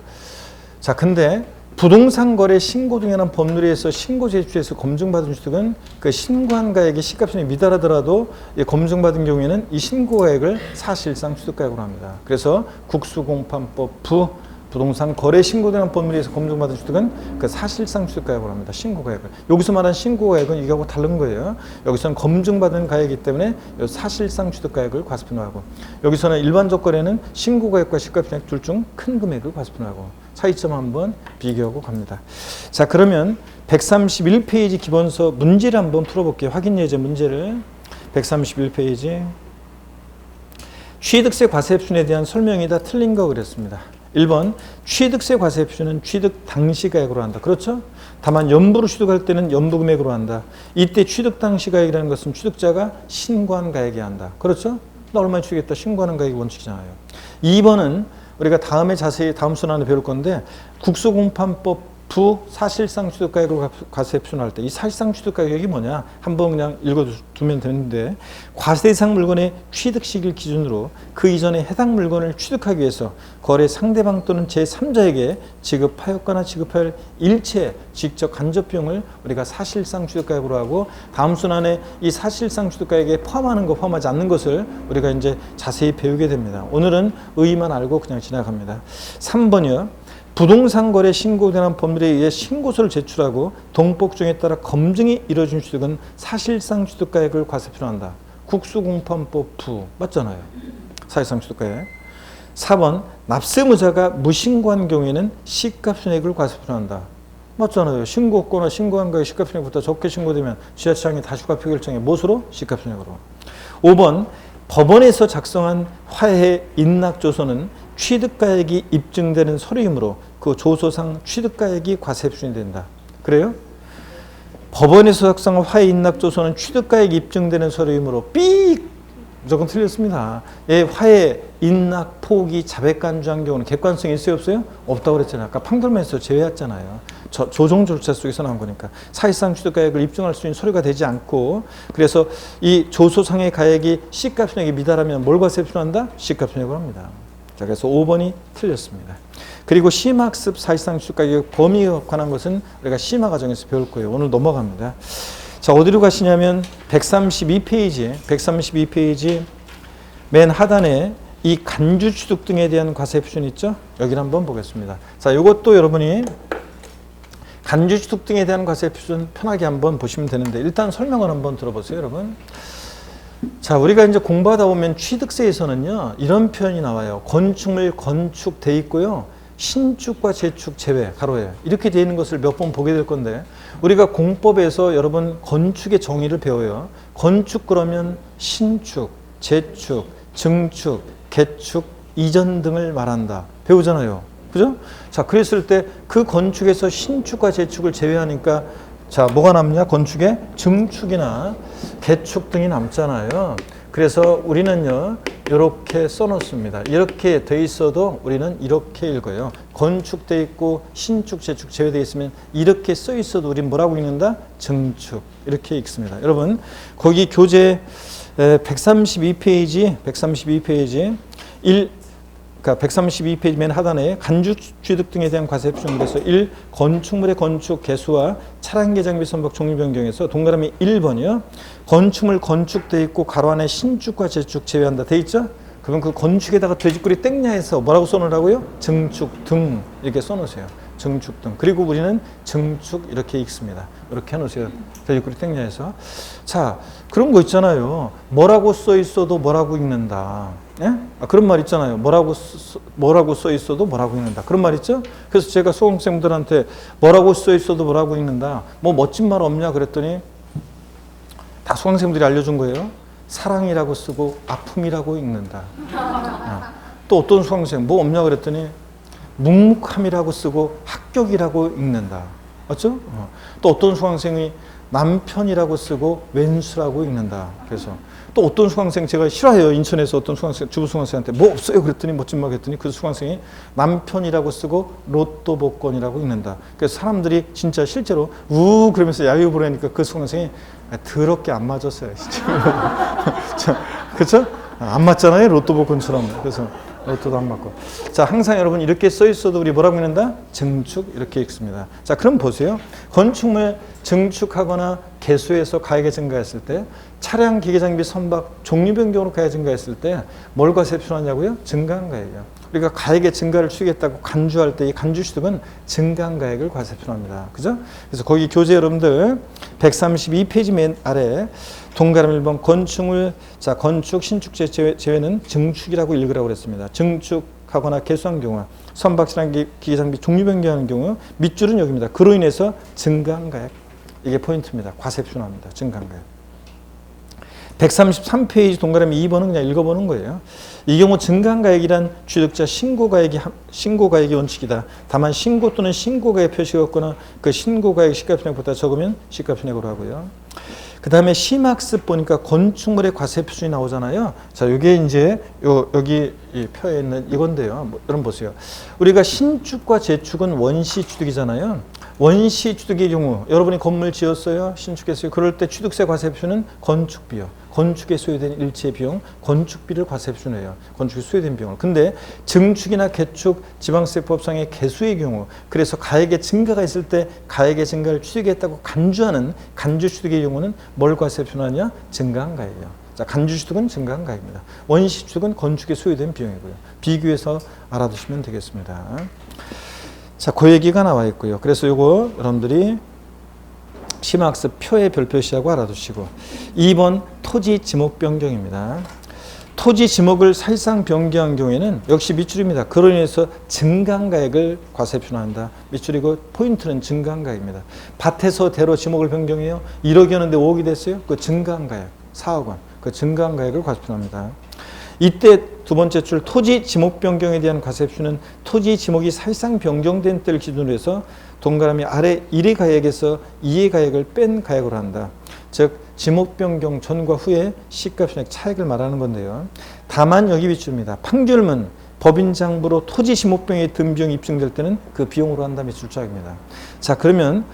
자, 근데 부동산 거래 신고 등에 관한 법률에 의해서 신고 제출해서 검증받은 취득은 그 신고한 가액이 시가표준이 미달하더라도 검증받은 경우에는 이 신고가액을 사실상 취득가액으로 합니다. 그래서 국수공판법 부동산 거래 신고 등에 관한 법률에 의해서 검증받은 취득은 그 사실상 취득가액으로 합니다. 신고가액을. 여기서 말한 신고가액은 이거하고 다른 거예요. 여기서는 검증받은 가액이기 때문에 사실상 취득가액을 과세표준하고, 여기서는 일반적 거래는 신고가액과 시가표준액 둘 중 큰 금액을 과세표준하고, 차이점 한번 비교하고 갑니다. 자, 그러면 131페이지 기본서 문제를 한번 풀어볼게요. 확인 예제 문제를. 131페이지. 취득세 과세표준에 대한 설명이 다 틀린 거 그랬습니다. 1번, 취득세 과세표준은 취득 당시 가액으로 한다. 그렇죠? 다만 연부로 취득할 때는 연부 금액으로 한다. 이때 취득 당시 가액이라는 것은 취득자가 신고한 가액이 한다. 그렇죠? 나 얼마나 취득했다. 신고하는 가액이 원칙이잖아요. 2번은 우리가 다음에 자세히 다음 순환을 배울 건데, 국수공판법 사실상 취득가액을 과세표준할 때 이 사실상 취득가액이 뭐냐 한번 그냥 읽어두면 되는데, 과세 대상 물건의 취득 시기를 기준으로 그 이전에 해당 물건을 취득하기 위해서 거래 상대방 또는 제3자에게 지급하였거나 지급할 일체 직접 간접 비용을 우리가 사실상 취득가액으로 하고, 다음 순환에 이 사실상 취득가액에 포함하는 것 포함하지 않는 것을 우리가 이제 자세히 배우게 됩니다. 오늘은 의의만 알고 그냥 지나갑니다. 3번이요. 부동산 거래 신고에 대한 법률에 의해 신고서를 제출하고 동법중에 따라 검증이 이루어진 취득은 사실상 취득가액을 과세표준한다. 국수공판법 맞잖아요. 사실상 취득가액. 4번, 납세무자가 무신고한 경우에는 시가표준액을 과세표준한다. 맞잖아요. 신고했거나 신고한 가액 시가표준액보다 적게 신고되면 지자체장이 다시과표 결정해 무엇으로? 시가표준액으로. 5번, 법원에서 작성한 화해 인락조서는 취득가액이 입증되는 서류이므로 그 조서상 취득가액이 과세표준이 된다. 그래요? 법원에서 작성한 화해 인락조서는 취득가액이 입증되는 서류이므로 무조건 틀렸습니다. 예, 화해, 인락, 포기, 자백 간주한 경우는 객관성이 있어요, 없어요? 없다고 그랬잖아요. 아까 판결문에서 제외했잖아요. 조정 절차 속에서 나온 거니까. 사실상 취득가액을 입증할 수 있는 서류가 되지 않고, 그래서 이 조소상의 가액이 시가표준액에 미달하면 뭘 과세표준한다? 시가표준액을 합니다. 자, 그래서 5번이 틀렸습니다. 그리고 심학습 사실상 취득가액 범위에 관한 것은 우리가 심화 과정에서 배울 거예요. 오늘 넘어갑니다. 자, 어디로 가시냐면 132페이지 맨 하단에 이 간주 취득 등에 대한 과세표준 있죠? 여기를 한번 보겠습니다. 자, 이것도 여러분이 간주 취득 등에 대한 과세표준 편하게 한번 보시면 되는데, 일단 설명을 한번 들어보세요, 여러분. 자, 우리가 이제 공부하다 보면 취득세에서는요, 이런 표현이 나와요. 건축물 건축돼 있고요, 신축과 재축 제외, 가로에 이렇게 되어 있는 것을 몇 번 보게 될 건데, 우리가 공법에서 여러분 건축의 정의를 배워요. 건축 그러면 신축, 재축, 증축, 개축, 이전 등을 말한다. 배우잖아요. 그죠? 자, 그랬을 때 그 건축에서 신축과 재축을 제외하니까, 자, 뭐가 남냐? 건축에 증축이나 개축 등이 남잖아요. 그래서 우리는요, 이렇게 써놓습니다. 이렇게 돼 있어도 우리는 이렇게 읽어요. 건축돼 있고 신축, 재축 제외되어 있으면 이렇게 써 있어도 우리는 뭐라고 읽는다? 증축. 이렇게 읽습니다. 여러분, 거기 교재 132페이지 그러니까 132페이지 맨 하단에 간주 취득 등에 대한 과세표준, 그래서 1. 건축물의 건축 개수와 차량 개장비 선박 종류 변경에서 동그라미 1번이요. 건축물 건축돼 있고 가로 안에 신축과 재축 제외한다 돼 있죠? 그럼 그 건축에다가 돼지꼬리 땡냐해서 뭐라고 써놓으라고요? 증축 등 이렇게 써놓으세요. 증축 등. 그리고 우리는 증축 이렇게 읽습니다. 이렇게 해놓으세요. 돼지꼬리 땡냐해서. 자, 그런 거 있잖아요. 뭐라고 써 있어도 뭐라고 읽는다. 예? 그런 말 있잖아요. 뭐라고 써 있어도 뭐라고 읽는다. 그런 말 있죠? 그래서 제가 수험생들한테 뭐라고 써 있어도 뭐라고 읽는다. 뭐 멋진 말 없냐 그랬더니 다 수험생들이 알려준 거예요. 사랑이라고 쓰고 아픔이라고 읽는다. 또 어떤 수험생 뭐 없냐 그랬더니 묵묵함이라고 쓰고 합격이라고 읽는다. 맞죠? 또 어떤 수강생이 남편이라고 쓰고 왼수라고 읽는다. 그래서 또 어떤 수강생 제가 싫어해요. 인천에서 어떤 수강생, 주부 수강생한테 뭐 없어요 그랬더니 멋진막 했더니 그 수강생이 남편이라고 쓰고 로또 복권이라고 읽는다. 그래서 사람들이 진짜 실제로 그러면서 야유 부르니까 그 수강생이 더럽게 안 맞았어요. 진짜. 그렇죠? 안 맞잖아요. 로또 복권처럼. 그래서 로또도 안 맞고. 자, 항상 여러분 이렇게 써 있어도 우리 뭐라고 읽는다? 증축 이렇게 읽습니다. 자, 그럼 보세요. 건축물 증축하거나 개수해서 가액이 증가했을 때, 차량, 기계, 장비, 선박, 종류 변경으로 가액이 증가했을 때 뭘 과세표현하냐고요? 증가한 가액이요. 우리가 가액의 증가를 추구했다고 간주할 때 이 간주취득은 증가한 가액을 과세표현합니다. 그죠? 그래서 거기 교재 여러분들 132페이지 맨 아래 동그라미 1번 건축물, 자, 건축, 신축 제외는 증축이라고 읽으라고 그랬습니다. 증축하거나 개수한 경우, 선박, 차량, 기계, 장비, 종류 변경하는 경우, 밑줄은 여기입니다. 그로 인해서 증가한 가액. 이게 포인트입니다. 과세표현합니다. 증가한 가액. 133페이지 동그라미 2번은 그냥 읽어보는 거예요. 이 경우 증가가액이란 취득자 신고가액이 원칙이다. 다만 신고 또는 신고가액 표시가 없거나 그 신고가액 시가편액보다 적으면 시가편액으로 하고요. 그 다음에 심학습 보니까 건축물의 과세 표준이 나오잖아요. 자, 이게 이제 여기 이 표에 있는 이건데요. 여러분 보세요. 우리가 신축과 재축은 원시 취득이잖아요. 원시 취득의 경우 여러분이 건물 지었어요. 신축했어요. 그럴 때 취득세 과세 표준은 건축비요. 건축에 소요된 일체 비용, 건축비를 과세 표준해요. 건축에 소요된 비용을. 근데 증축이나 개축, 지방세법상의 개수의 경우, 그래서 가액의 증가가 있을 때 가액의 증가를 취득했다고 간주하는 간주 취득의 경우는 뭘 과세 표준하냐? 증가한 가액이요. 자, 간주 취득은 증가한 가액입니다. 원시 취득은 건축에 소요된 비용이고요. 비교해서 알아두시면 되겠습니다. 자, 그 얘기가 나와 있고요. 그래서 요거 여러분들이 심학습 표의 별표시하고 알아두시고 2번 토지 지목 변경입니다. 토지 지목을 사실상 변경한 경우에는 역시 밑줄입니다. 그로 인해서 증가한 가액을 과세 표준한다. 밑줄이고 포인트는 증가한 가액입니다. 밭에서 대로 지목을 변경해요. 1억이었는데 5억이 됐어요. 그 증가한 가액 4억 원. 그 증가한 가액을 과세 표준합니다. 이때 두 번째 줄 토지 지목 변경에 대한 과세 표준은 토지 지목이 사실상 변경된 때를 기준으로 해서 동그라미 아래 1의 가액에서 2의 가액을 뺀 가액으로 한다. 즉 지목 변경 전과 후에 시가편액 차액을 말하는 건데요. 다만 여기 밑줄입니다. 판결문 법인장부로 토지 지목 변경에 든 비용이 입증될 때는 그 비용으로 한다. 밑줄 차액입니다. 자, 그러면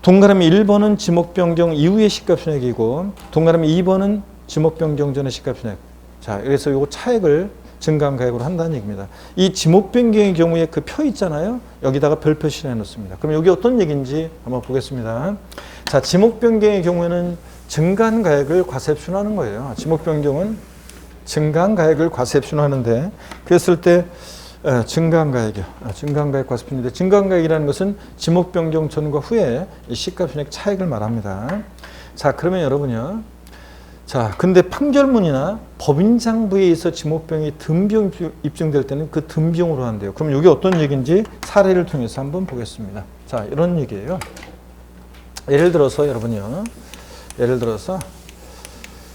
동그라미 1번은 지목 변경 이후의 시가편액이고 동그라미 2번은 지목 변경 전의 시가편액. 자, 그래서 요거 차액을 증가한 가액으로 한다는 얘기입니다. 이 지목 변경의 경우에 그 표 있잖아요. 여기다가 별 표시를 해놓습니다. 그럼 여기 어떤 얘기인지 한번 보겠습니다. 자, 지목 변경의 경우에는 증가한 가액을 과세 표준하는 거예요. 지목 변경은 증가한 가액을 과세 표준하는데 그랬을 때 증가한 가액이요. 증가한 가액 과세 표준인데 증가한 가액이라는 것은 지목 변경 전과 후에 시가편액 차액을 말합니다. 자, 그러면 여러분요. 자, 근데 판결문이나 법인장부에 의해서 지목병이 든비용 입증될 때는 그 든비용으로 한대요. 그럼 이게 어떤 얘기인지 사례를 통해서 한번 보겠습니다. 자, 이런 얘기예요. 예를 들어서 여러분요. 예를 들어서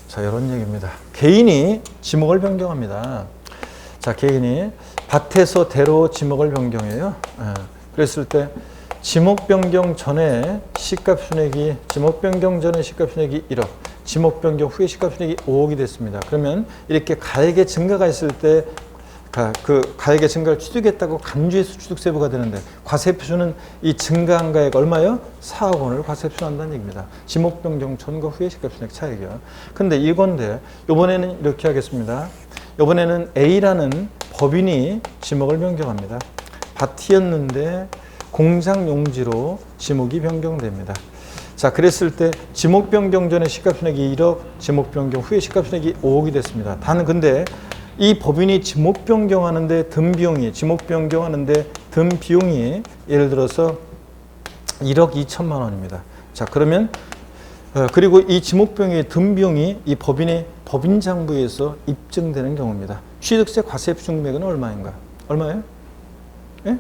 자, 이런 얘기입니다. 개인이 지목을 변경합니다. 자, 개인이 밭에서 대로 지목을 변경해요. 그랬을 때 지목 변경 전에 시가편액이 지목 변경 전에 시가편액이 1억. 지목 변경 후에 시가편액이 5억이 됐습니다. 그러면 이렇게 가액의 증가가 있을 때 그 가액의 증가를 취득했다고 간주해서 취득세부가 되는데 과세 표준은 이 증가한 가액 얼마요? 4억 원을 과세 표준한다는 얘기입니다. 지목 변경 전과 후에 시가편액 차액이요. 근데 이건데 이번에는 이렇게 하겠습니다. 이번에는 A라는 법인이 지목을 변경합니다. 밭이었는데 공장 용지로 지목이 변경됩니다. 자, 그랬을 때 지목 변경 전에 시가편액이 1억, 지목 변경 후에 시가편액이 5억이 됐습니다. 단 근데 이 법인이 지목 변경하는데 든 비용이 지목 변경하는데 든 비용이 예를 들어서 1억 2천만 원입니다. 자, 그러면 그리고 이 지목 변경의 든 비용이 이 법인의 법인장부에서 입증되는 경우입니다. 취득세 과세 표준 금액은 얼마인가? 얼마예요? 예?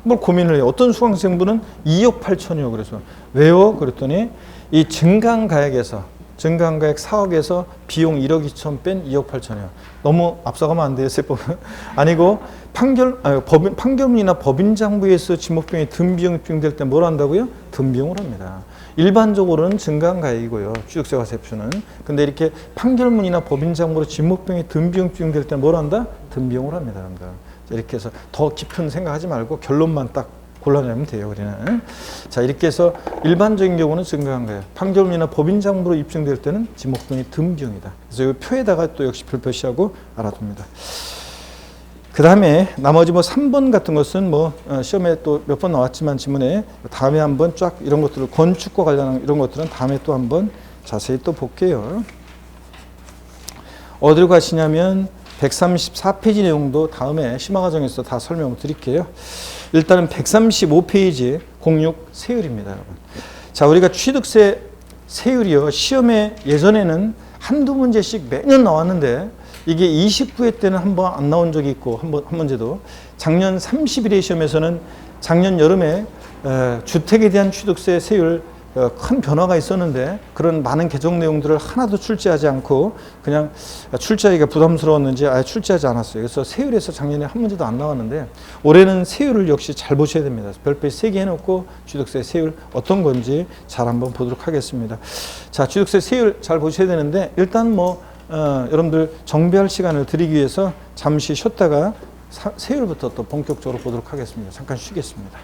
뭘 고민을 해요. 어떤 수강생분은 2억 8천이요. 그래서 왜요? 그랬더니 이 증가한 가액에서 증가한가액 4억에서 비용 1억 2천 뺀 2억 8천이요. 너무 앞서가면 안 돼요, 세법은. 아니고 판결문이나 법인장부에서 지목비용이 든비용이 입증될 때 뭘 한다고요? 든비용을 합니다. 일반적으로는 증가한 가액이고요, 취득세 과세 표준은. 근데 이렇게 판결문이나 법인장부로 지목비용이 든비용 입증될 때 뭘 한다? 든비용을 합니다, 여러분들. 이렇게 해서 더 깊은 생각하지 말고 결론만 딱 골라내면 돼요, 우리는. 자, 이렇게 해서 일반적인 경우는 증가한 거예요. 판결문이나 법인장부로 입증될 때는 지목비용이 든비용이다. 그래서 이 표에다가 또 역시 별표시하고 알아둡니다. 그 다음에 나머지 뭐 3번 같은 것은 뭐 시험에 또 몇 번 나왔지만 지문에 다음에 한번 쫙 이런 것들을 건축과 관련한 이런 것들은 다음에 또 한번 자세히 또 볼게요. 어디로 가시냐면 134페이지 내용도 다음에 심화과정에서 다 설명을 드릴게요. 일단은 135페이지 06 세율입니다, 여러분. 자, 우리가 취득세 세율이요, 시험에 예전에는 한두 문제씩 매년 나왔는데 이게 29회 때는 한 번 안 나온 적이 있고 한 문제도 작년 31회 시험에서는 작년 여름에 주택에 대한 취득세 세율 큰 변화가 있었는데 그런 많은 개정 내용들을 하나도 출제하지 않고 그냥 출제하기가 부담스러웠는지 아예 출제하지 않았어요. 그래서 세율에서 작년에 한 문제도 안 나왔는데 올해는 세율을 역시 잘 보셔야 됩니다. 별표 3개 해놓고 취득세 세율 어떤 건지 잘 한번 보도록 하겠습니다. 자, 취득세 세율 잘 보셔야 되는데 일단 뭐 여러분들 정비할 시간을 드리기 위해서 잠시 쉬었다가 세율부터 또 본격적으로 보도록 하겠습니다. 잠깐 쉬겠습니다.